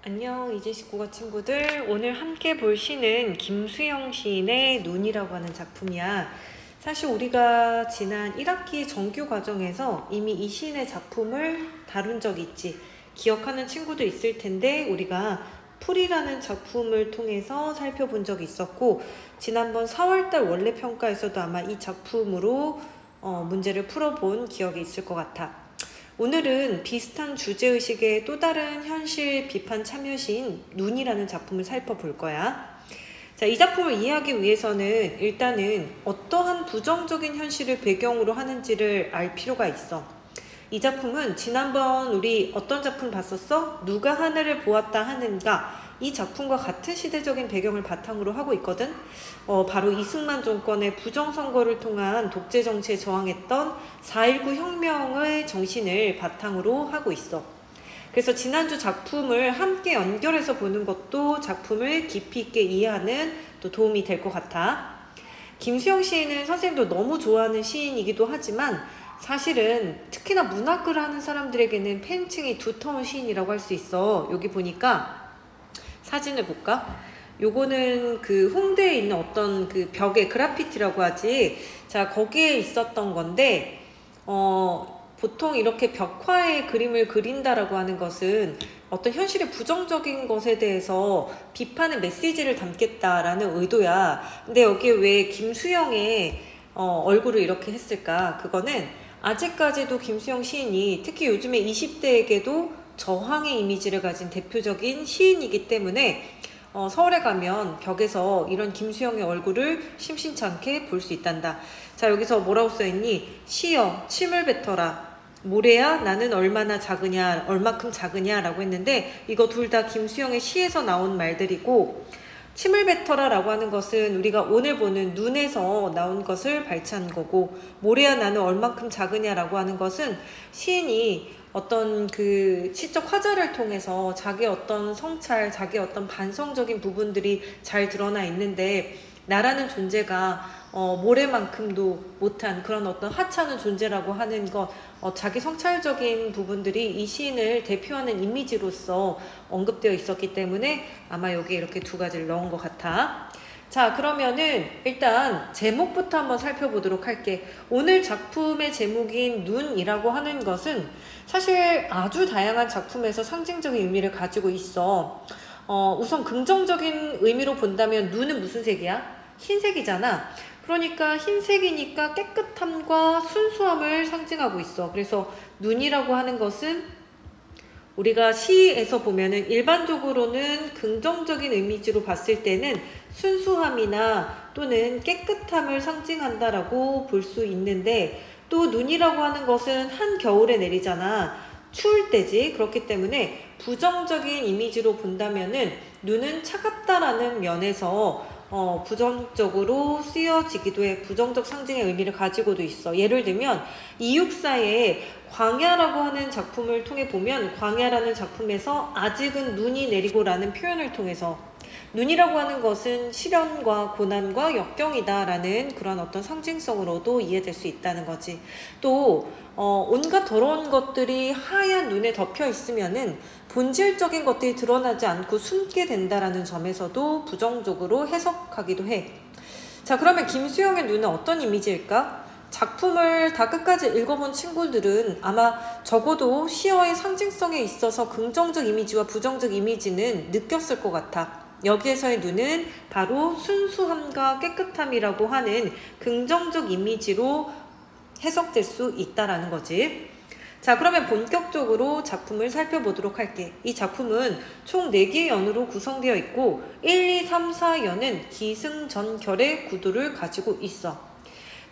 안녕 이제19과 친구들, 오늘 함께 볼 시는 김수영 시인의 눈이라고 하는 작품이야. 사실 우리가 지난 1학기 정규 과정에서 이미 이 시인의 작품을 다룬 적이 있지. 기억하는 친구도 있을 텐데 우리가 풀이라는 작품을 통해서 살펴본 적이 있었고, 지난번 4월달 원래 평가에서도 아마 이 작품으로 문제를 풀어본 기억이 있을 것 같아. 오늘은 비슷한 주제의식의 또 다른 현실 비판 참여시인 눈이라는 작품을 살펴볼 거야. 자, 이 작품을 이해하기 위해서는 일단은 어떠한 부정적인 현실을 배경으로 하는지를 알 필요가 있어. 이 작품은 지난번 우리 어떤 작품 봤었어? 누가 하늘을 보았다 하는가? 이 작품과 같은 시대적인 배경을 바탕으로 하고 있거든. 바로 이승만 정권의 부정선거를 통한 독재 정치에 저항했던 4.19 혁명의 정신을 바탕으로 하고 있어. 그래서 지난주 작품을 함께 연결해서 보는 것도 작품을 깊이 있게 이해하는 또 도움이 될 것 같아. 김수영 시인은 선생님도 너무 좋아하는 시인이기도 하지만 사실은 특히나 문학을 하는 사람들에게는 팬층이 두터운 시인이라고 할 수 있어. 여기 보니까 사진을 볼까? 요거는 그 홍대에 있는 어떤 그 벽에 그래피티라고 하지. 자, 거기에 있었던 건데 보통 이렇게 벽화에 그림을 그린다라고 하는 것은 어떤 현실의 부정적인 것에 대해서 비판의 메시지를 담겠다라는 의도야. 근데 여기에 왜 김수영의 얼굴을 이렇게 했을까? 그거는 아직까지도 김수영 시인이 특히 요즘에 20대에게도 저항의 이미지를 가진 대표적인 시인이기 때문에 서울에 가면 벽에서 이런 김수영의 얼굴을 심심치 않게 볼 수 있단다. 자, 여기서 뭐라고 써있니? 시여 침을 뱉어라. 모래야 나는 얼마나 작으냐, 얼마큼 작으냐 라고 했는데 이거 둘 다 김수영의 시에서 나온 말들이고, 침을 뱉어라 라고 하는 것은 우리가 오늘 보는 눈에서 나온 것을 발췌한 거고, 모래야 나는 얼만큼 작으냐 라고 하는 것은 시인이 어떤 그 시적 화자를 통해서 자기 어떤 성찰, 자기 어떤 반성적인 부분들이 잘 드러나 있는데, 나라는 존재가 모래만큼도 못한 그런 어떤 하찮은 존재라고 하는 것, 자기 성찰적인 부분들이 이 시인을 대표하는 이미지로서 언급되어 있었기 때문에 아마 여기에 이렇게 두 가지를 넣은 것 같아. 자, 그러면은 일단 제목부터 한번 살펴보도록 할게. 오늘 작품의 제목인 눈이라고 하는 것은 사실 아주 다양한 작품에서 상징적인 의미를 가지고 있어. 우선 긍정적인 의미로 본다면 눈은 무슨 색이야? 흰색이잖아. 그러니까 흰색이니까 깨끗함과 순수함을 상징하고 있어. 그래서 눈이라고 하는 것은 우리가 시에서 보면은 일반적으로는 긍정적인 이미지로 봤을 때는 순수함이나 또는 깨끗함을 상징한다라고 볼 수 있는데, 또 눈이라고 하는 것은 한겨울에 내리잖아. 추울 때지. 그렇기 때문에 부정적인 이미지로 본다면은 눈은 차갑다라는 면에서 부정적으로 쓰여지기도 해. 부정적 상징의 의미를 가지고도 있어. 예를 들면 이육사의 광야라고 하는 작품을 통해 보면, 광야라는 작품에서 아직은 눈이 내리고 라는 표현을 통해서 눈이라고 하는 것은 시련과 고난과 역경이다 라는 그런 어떤 상징성으로도 이해될 수 있다는 거지. 또 온갖 더러운 것들이 하얀 눈에 덮여 있으면은 본질적인 것들이 드러나지 않고 숨게 된다라는 점에서도 부정적으로 해석하기도 해. 자, 그러면 김수영의 눈은 어떤 이미지일까? 작품을 다 끝까지 읽어본 친구들은 아마 적어도 시어의 상징성에 있어서 긍정적 이미지와 부정적 이미지는 느꼈을 것 같아. 여기에서의 눈은 바로 순수함과 깨끗함이라고 하는 긍정적 이미지로 해석될 수 있다라는 거지. 자, 그러면 본격적으로 작품을 살펴보도록 할게. 이 작품은 총 4개의 연으로 구성되어 있고 1, 2, 3, 4연은 기승전결의 구도를 가지고 있어.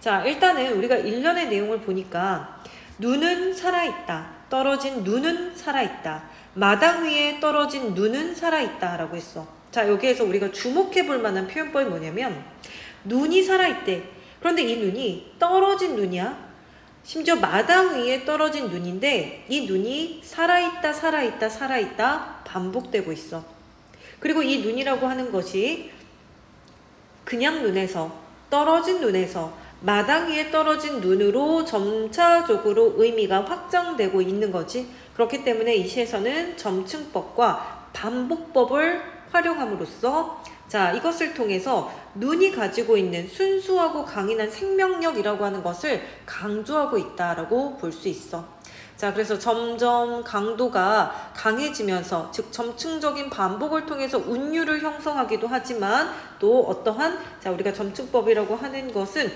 자, 일단은 우리가 일련의 내용을 보니까 눈은 살아있다, 떨어진 눈은 살아있다, 마당 위에 떨어진 눈은 살아있다 라고 했어. 자, 여기에서 우리가 주목해 볼 만한 표현법이 뭐냐면 눈이 살아있대. 그런데 이 눈이 떨어진 눈이야. 심지어 마당 위에 떨어진 눈인데 이 눈이 살아있다, 살아있다, 살아있다 반복되고 있어. 그리고 이 눈이라고 하는 것이 그냥 눈에서, 떨어진 눈에서 마당 위에 떨어진 눈으로 점차적으로 의미가 확장되고 있는 거지. 그렇기 때문에 이 시에서는 점층법과 반복법을 활용함으로써 자, 이것을 통해서 눈이 가지고 있는 순수하고 강인한 생명력이라고 하는 것을 강조하고 있다라고 볼 수 있어. 자, 그래서 점점 강도가 강해지면서 즉 점층적인 반복을 통해서 운율을 형성하기도 하지만 또 어떠한 자, 우리가 점층법이라고 하는 것은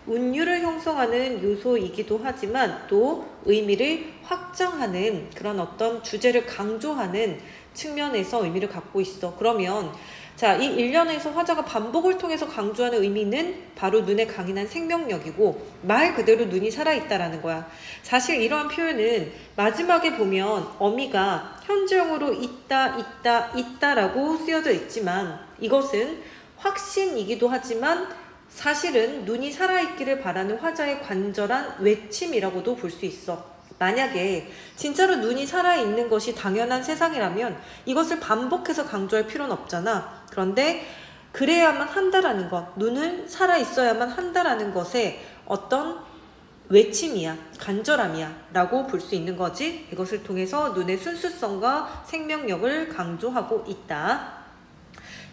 운율을 형성하는 요소이기도 하지만 또 의미를 확장하는 그런 어떤 주제를 강조하는 측면에서 의미를 갖고 있어. 그러면 자, 이 일련에서 화자가 반복을 통해서 강조하는 의미는 바로 눈의 강인한 생명력이고 말 그대로 눈이 살아있다라는 거야. 사실 이러한 표현은 마지막에 보면 어미가 현재형으로 있다라고 쓰여져 있지만 이것은 확신이기도 하지만 사실은 눈이 살아있기를 바라는 화자의 간절한 외침이라고도 볼 수 있어. 만약에 진짜로 눈이 살아있는 것이 당연한 세상이라면 이것을 반복해서 강조할 필요는 없잖아. 그런데 그래야만 한다라는 것, 눈은 살아있어야만 한다라는 것에 어떤 외침이야, 간절함이야 라고 볼 수 있는 거지. 이것을 통해서 눈의 순수성과 생명력을 강조하고 있다.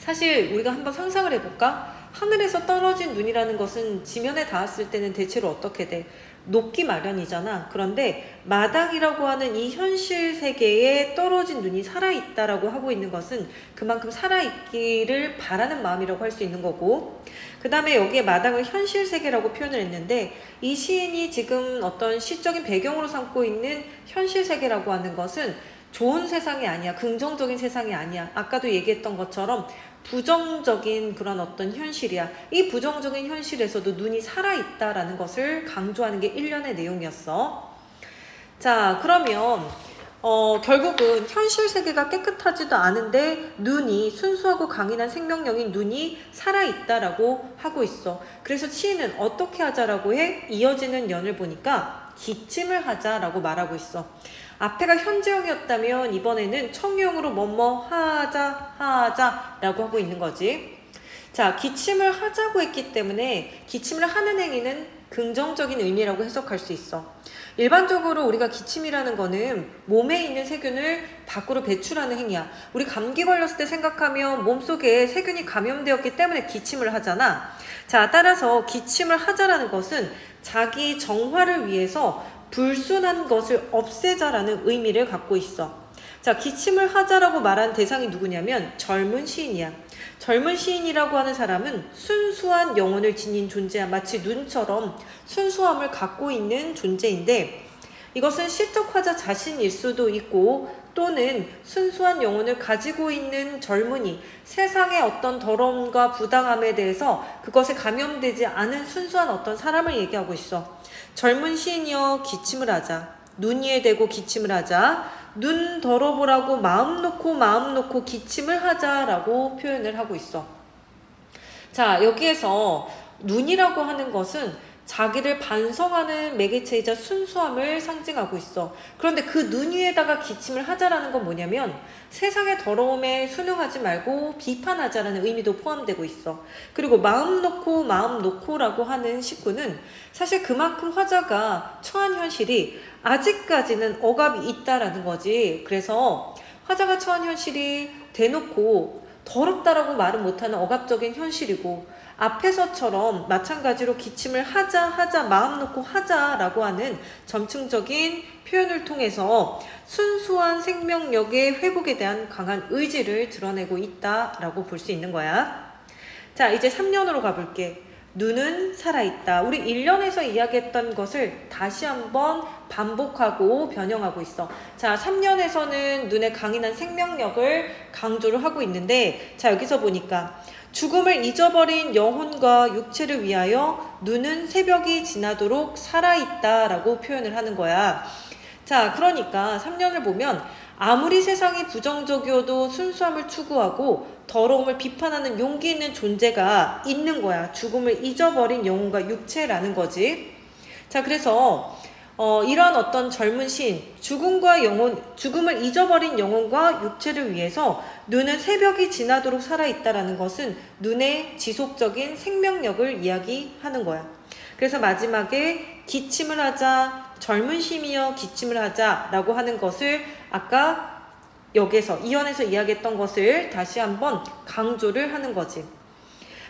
사실 우리가 한번 상상을 해볼까? 하늘에서 떨어진 눈이라는 것은 지면에 닿았을 때는 대체로 어떻게 돼? 녹기 마련이잖아. 그런데 마당이라고 하는 이 현실 세계에 떨어진 눈이 살아있다라고 하고 있는 것은 그만큼 살아있기를 바라는 마음이라고 할 수 있는 거고, 그 다음에 여기에 마당을 현실 세계라고 표현을 했는데 이 시인이 지금 어떤 시적인 배경으로 삼고 있는 현실 세계라고 하는 것은 좋은 세상이 아니야. 긍정적인 세상이 아니야. 아까도 얘기했던 것처럼 부정적인 그런 어떤 현실이야. 이 부정적인 현실에서도 눈이 살아있다라는 것을 강조하는 게 일련의 내용이었어. 자, 그러면 결국은 현실 세계가 깨끗하지도 않은데 눈이 순수하고 강인한 생명력인 눈이 살아있다라고 하고 있어. 그래서 시인은 어떻게 하자라고 해? 이어지는 연을 보니까 기침을 하자라고 말하고 있어. 앞에가 현재형이었다면 이번에는 청유형으로 뭐뭐 하자라고 하고 있는 거지. 자, 기침을 하자고 했기 때문에 기침을 하는 행위는 긍정적인 의미라고 해석할 수 있어. 일반적으로 우리가 기침이라는 거는 몸에 있는 세균을 밖으로 배출하는 행위야. 우리 감기 걸렸을 때 생각하면 몸속에 세균이 감염되었기 때문에 기침을 하잖아. 자, 따라서 기침을 하자라는 것은 자기 정화를 위해서 불순한 것을 없애자라는 의미를 갖고 있어. 자, 기침을 하자라고 말한 대상이 누구냐면 젊은 시인이야. 젊은 시인이라고 하는 사람은 순수한 영혼을 지닌 존재야. 마치 눈처럼 순수함을 갖고 있는 존재인데 이것은 시적 화자 자신일 수도 있고 또는 순수한 영혼을 가지고 있는 젊은이, 세상의 어떤 더러움과 부당함에 대해서 그것에 감염되지 않은 순수한 어떤 사람을 얘기하고 있어. 젊은 시인이여 기침을 하자. 눈 위에 대고 기침을 하자. 눈 덜어보라고 마음 놓고 기침을 하자라고 표현을 하고 있어. 자, 여기에서 눈이라고 하는 것은 자기를 반성하는 매개체이자 순수함을 상징하고 있어. 그런데 그 눈 위에다가 기침을 하자라는 건 뭐냐면 세상의 더러움에 순응하지 말고 비판하자라는 의미도 포함되고 있어. 그리고 마음 놓고라고 하는 식구는 사실 그만큼 화자가 처한 현실이 아직까지는 억압이 있다라는 거지. 그래서 화자가 처한 현실이 대놓고 더럽다라고 말은 못하는 억압적인 현실이고 앞에서처럼 마찬가지로 기침을 하자 마음 놓고 하자라고 하는 점층적인 표현을 통해서 순수한 생명력의 회복에 대한 강한 의지를 드러내고 있다라고 볼 수 있는 거야. 자, 이제 3년으로 가볼게. 눈은 살아있다. 우리 1년에서 이야기했던 것을 다시 한번 반복하고 변형하고 있어. 자, 3년에서는 눈의 강인한 생명력을 강조를 하고 있는데 자, 여기서 보니까 죽음을 잊어버린 영혼과 육체를 위하여 눈은 새벽이 지나도록 살아있다 라고 표현을 하는 거야. 자, 그러니까 3년을 보면 아무리 세상이 부정적이어도 순수함을 추구하고 더러움을 비판하는 용기 있는 존재가 있는 거야. 죽음을 잊어버린 영혼과 육체라는 거지. 자, 그래서 이런 어떤 젊은 시인, 죽음을 잊어버린 영혼과 육체를 위해서 눈은 새벽이 지나도록 살아있다라는 것은 눈의 지속적인 생명력을 이야기하는 거야. 그래서 마지막에 기침을 하자, 젊은 시이여 기침을 하자 라고 하는 것을 아까 역에서 이연에서 이야기했던 것을 다시 한번 강조를 하는 거지.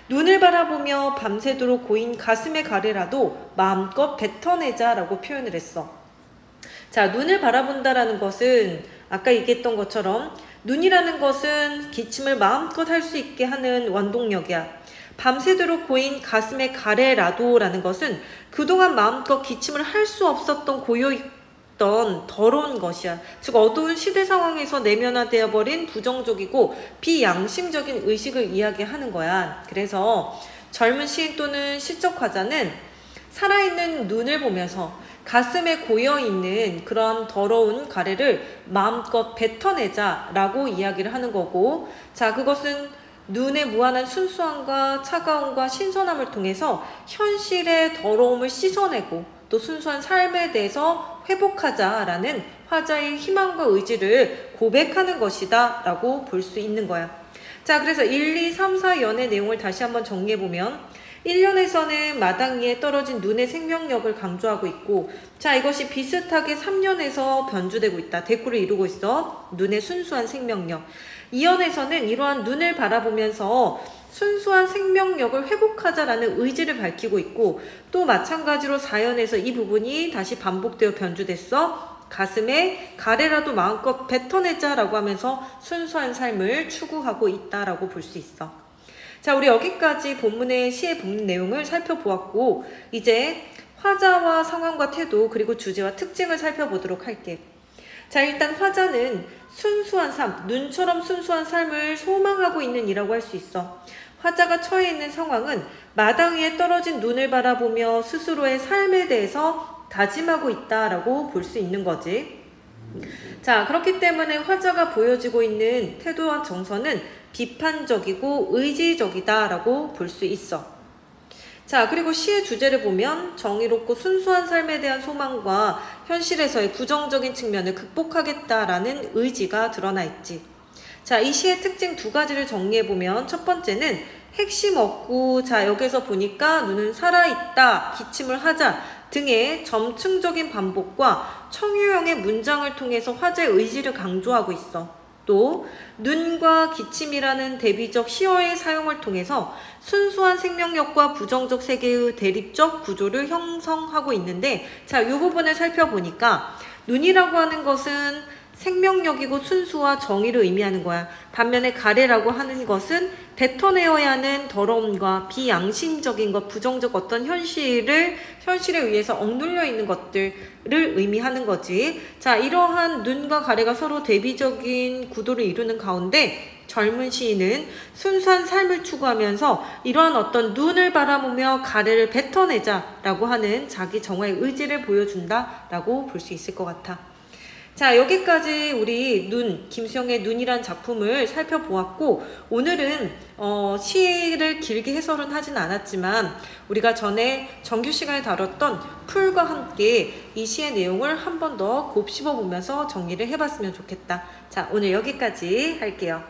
눈을 바라보며 밤새도록 고인 가슴의 가래라도 마음껏 뱉어내자 라고 표현을 했어. 자, 눈을 바라본다라는 것은 아까 얘기했던 것처럼 눈이라는 것은 기침을 마음껏 할 수 있게 하는 원동력이야. 밤새도록 고인 가슴의 가래라도 라는 것은 그동안 마음껏 기침을 할 수 없었던 고요했던 더러운 것이야. 즉 어두운 시대 상황에서 내면화되어 버린 부정적이고 비양심적인 의식을 이야기하는 거야. 그래서 젊은 시인 또는 시적 화자는 살아있는 눈을 보면서 가슴에 고여있는 그런 더러운 가래를 마음껏 뱉어내자 라고 이야기를 하는 거고, 자, 그것은 눈의 무한한 순수함과 차가움과 신선함을 통해서 현실의 더러움을 씻어내고 또 순수한 삶에 대해서 회복하자라는 화자의 희망과 의지를 고백하는 것이다 라고 볼 수 있는 거야. 자, 그래서 1, 2, 3, 4 연의 내용을 다시 한번 정리해보면 1년에서는 마당 위에 떨어진 눈의 생명력을 강조하고 있고, 자, 이것이 비슷하게 3년에서 변주되고 있다. 대꾸를 이루고 있어. 눈의 순수한 생명력. 2연에서는 이러한 눈을 바라보면서 순수한 생명력을 회복하자라는 의지를 밝히고 있고, 또 마찬가지로 4연에서 이 부분이 다시 반복되어 변주됐어. 가슴에 가래라도 마음껏 뱉어내자라고 하면서 순수한 삶을 추구하고 있다라고 볼 수 있어. 자, 우리 여기까지 본문의 시의 본문 내용을 살펴보았고, 이제 화자와 상황과 태도 그리고 주제와 특징을 살펴보도록 할게. 자, 일단 화자는 순수한 삶, 눈처럼 순수한 삶을 소망하고 있는 이라고 할 수 있어. 화자가 처해 있는 상황은 마당 위에 떨어진 눈을 바라보며 스스로의 삶에 대해서 다짐하고 있다라고 볼 수 있는 거지. 자, 그렇기 때문에 화자가 보여지고 있는 태도와 정서는 비판적이고 의지적이다라고 볼 수 있어. 자, 그리고 시의 주제를 보면 정의롭고 순수한 삶에 대한 소망과 현실에서의 부정적인 측면을 극복하겠다라는 의지가 드러나 있지. 자, 이 시의 특징 두 가지를 정리해보면 첫 번째는 핵심 없고, 자, 여기서 보니까 눈은 살아있다, 기침을 하자 등의 점층적인 반복과 청유형의 문장을 통해서 화자의 의지를 강조하고 있어. 또 눈과 기침이라는 대비적 시어의 사용을 통해서 순수한 생명력과 부정적 세계의 대립적 구조를 형성하고 있는데, 자, 이 부분을 살펴보니까 눈이라고 하는 것은 생명력이고 순수와 정의를 의미하는 거야. 반면에 가래라고 하는 것은 뱉어내어야 하는 더러움과 비양심적인 것, 부정적 어떤 현실에 의해서 억눌려 있는 것들을 의미하는 거지. 자, 이러한 눈과 가래가 서로 대비적인 구도를 이루는 가운데 젊은 시인은 순수한 삶을 추구하면서 이러한 어떤 눈을 바라보며 가래를 뱉어내자라고 하는 자기 정화의 의지를 보여준다라고 볼 수 있을 것 같아. 자, 여기까지 우리 김수영의 눈이란 작품을 살펴보았고, 오늘은 시를 길게 해설은 하진 않았지만 우리가 전에 정규 시간에 다뤘던 풀과 함께 이 시의 내용을 한 번 더 곱씹어 보면서 정리를 해봤으면 좋겠다. 자, 오늘 여기까지 할게요.